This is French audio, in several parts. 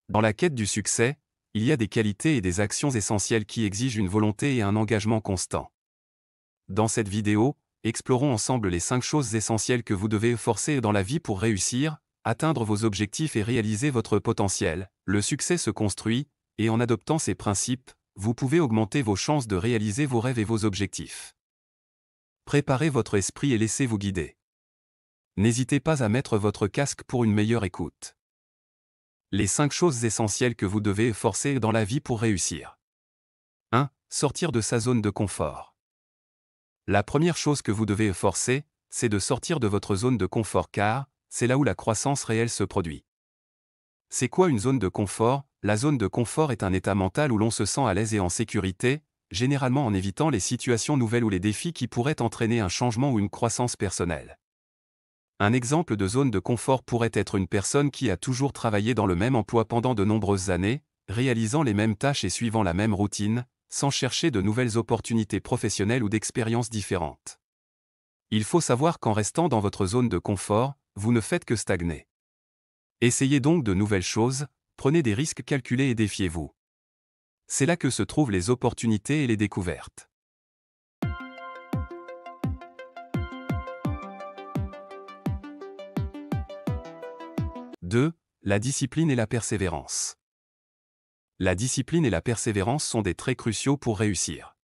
Dans la quête du succès, il y a des qualités et des actions essentielles qui exigent une volonté et un engagement constant. Dans cette vidéo, explorons ensemble les 5 choses essentielles que vous devez forcer dans la vie pour réussir, atteindre vos objectifs et réaliser votre potentiel. Le succès se construit, et en adoptant ces principes, vous pouvez augmenter vos chances de réaliser vos rêves et vos objectifs. Préparez votre esprit et laissez-vous guider. N'hésitez pas à mettre votre casque pour une meilleure écoute. Les 5 choses essentielles que vous devez forcer dans la vie pour réussir. 1. Sortir de sa zone de confort. La première chose que vous devez forcer, c'est de sortir de votre zone de confort car c'est là où la croissance réelle se produit. C'est quoi une zone de confort? La zone de confort est un état mental où l'on se sent à l'aise et en sécurité, généralement en évitant les situations nouvelles ou les défis qui pourraient entraîner un changement ou une croissance personnelle. Un exemple de zone de confort pourrait être une personne qui a toujours travaillé dans le même emploi pendant de nombreuses années, réalisant les mêmes tâches et suivant la même routine, sans chercher de nouvelles opportunités professionnelles ou d'expériences différentes. Il faut savoir qu'en restant dans votre zone de confort, vous ne faites que stagner. Essayez donc de nouvelles choses, prenez des risques calculés et défiez-vous. C'est là que se trouvent les opportunités et les découvertes. 2. La discipline et la persévérance. La discipline et la persévérance sont des traits cruciaux pour réussir.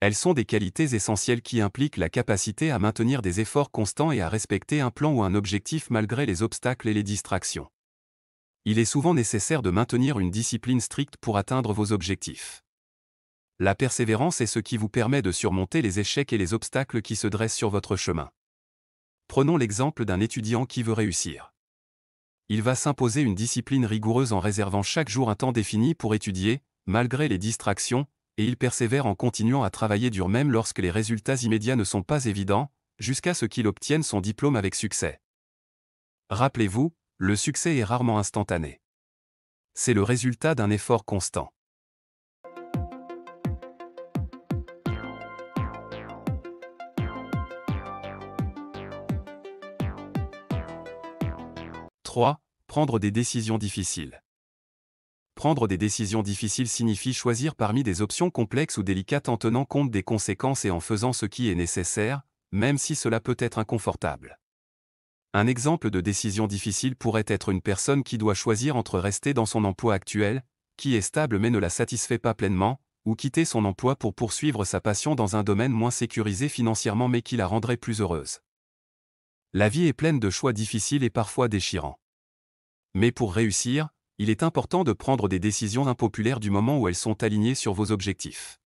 Elles sont des qualités essentielles qui impliquent la capacité à maintenir des efforts constants et à respecter un plan ou un objectif malgré les obstacles et les distractions. Il est souvent nécessaire de maintenir une discipline stricte pour atteindre vos objectifs. La persévérance est ce qui vous permet de surmonter les échecs et les obstacles qui se dressent sur votre chemin. Prenons l'exemple d'un étudiant qui veut réussir. Il va s'imposer une discipline rigoureuse en réservant chaque jour un temps défini pour étudier, malgré les distractions, et il persévère en continuant à travailler dur même lorsque les résultats immédiats ne sont pas évidents, jusqu'à ce qu'il obtienne son diplôme avec succès. Rappelez-vous, le succès est rarement instantané. C'est le résultat d'un effort constant. « 3. Prendre des décisions difficiles. Prendre des décisions difficiles signifie choisir parmi des options complexes ou délicates en tenant compte des conséquences et en faisant ce qui est nécessaire, même si cela peut être inconfortable. Un exemple de décision difficile pourrait être une personne qui doit choisir entre rester dans son emploi actuel, qui est stable mais ne la satisfait pas pleinement, ou quitter son emploi pour poursuivre sa passion dans un domaine moins sécurisé financièrement mais qui la rendrait plus heureuse. La vie est pleine de choix difficiles et parfois déchirants. Mais pour réussir, il est important de prendre des décisions impopulaires du moment où elles sont alignées sur vos objectifs.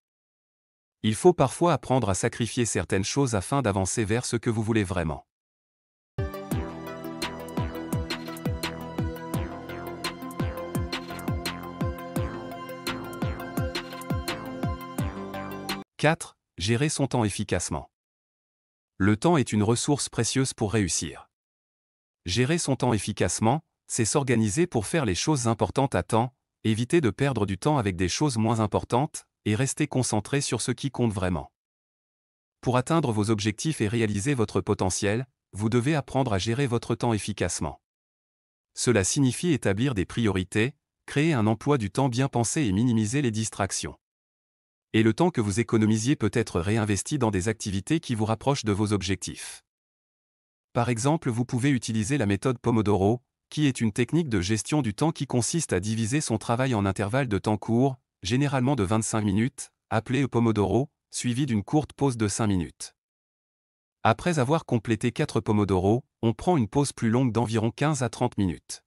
Il faut parfois apprendre à sacrifier certaines choses afin d'avancer vers ce que vous voulez vraiment. 4. Gérer son temps efficacement. Le temps est une ressource précieuse pour réussir. Gérer son temps efficacement, c'est s'organiser pour faire les choses importantes à temps, éviter de perdre du temps avec des choses moins importantes, et rester concentré sur ce qui compte vraiment. Pour atteindre vos objectifs et réaliser votre potentiel, vous devez apprendre à gérer votre temps efficacement. Cela signifie établir des priorités, créer un emploi du temps bien pensé et minimiser les distractions. Et le temps que vous économisiez peut être réinvesti dans des activités qui vous rapprochent de vos objectifs. Par exemple, vous pouvez utiliser la méthode Pomodoro, qui est une technique de gestion du temps qui consiste à diviser son travail en intervalles de temps courts, généralement de 25 minutes, appelé Pomodoro, suivi d'une courte pause de 5 minutes. Après avoir complété 4 Pomodoro, on prend une pause plus longue d'environ 15 à 30 minutes.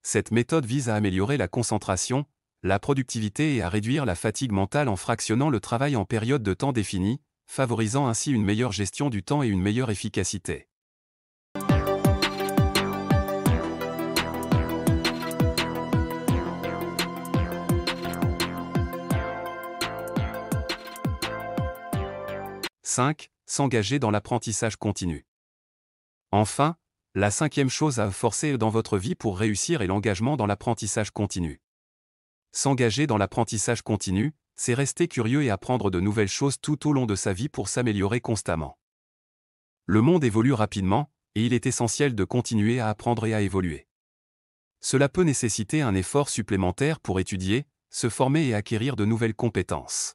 Cette méthode vise à améliorer la concentration, la productivité et à réduire la fatigue mentale en fractionnant le travail en périodes de temps définies, favorisant ainsi une meilleure gestion du temps et une meilleure efficacité. « 5. S'engager dans l'apprentissage continu. Enfin, la 5e chose à forcer dans votre vie pour réussir est l'engagement dans l'apprentissage continu. S'engager dans l'apprentissage continu, c'est rester curieux et apprendre de nouvelles choses tout au long de sa vie pour s'améliorer constamment. Le monde évolue rapidement, et il est essentiel de continuer à apprendre et à évoluer. Cela peut nécessiter un effort supplémentaire pour étudier, se former et acquérir de nouvelles compétences.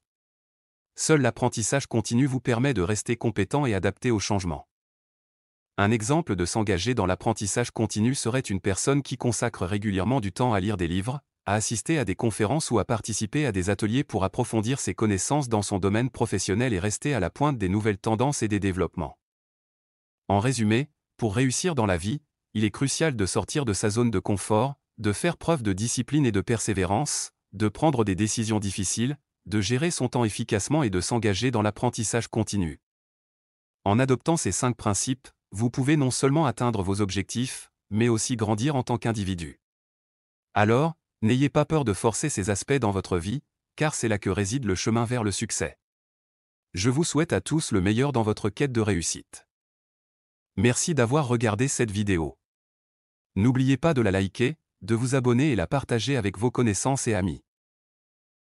Seul l'apprentissage continu vous permet de rester compétent et adapté aux changements. Un exemple de s'engager dans l'apprentissage continu serait une personne qui consacre régulièrement du temps à lire des livres, à assister à des conférences ou à participer à des ateliers pour approfondir ses connaissances dans son domaine professionnel et rester à la pointe des nouvelles tendances et des développements. En résumé, pour réussir dans la vie, il est crucial de sortir de sa zone de confort, de faire preuve de discipline et de persévérance, de prendre des décisions difficiles, de gérer son temps efficacement et de s'engager dans l'apprentissage continu. En adoptant ces 5 principes, vous pouvez non seulement atteindre vos objectifs, mais aussi grandir en tant qu'individu. Alors, n'ayez pas peur de forcer ces aspects dans votre vie, car c'est là que réside le chemin vers le succès. Je vous souhaite à tous le meilleur dans votre quête de réussite. Merci d'avoir regardé cette vidéo. N'oubliez pas de la liker, de vous abonner et la partager avec vos connaissances et amis.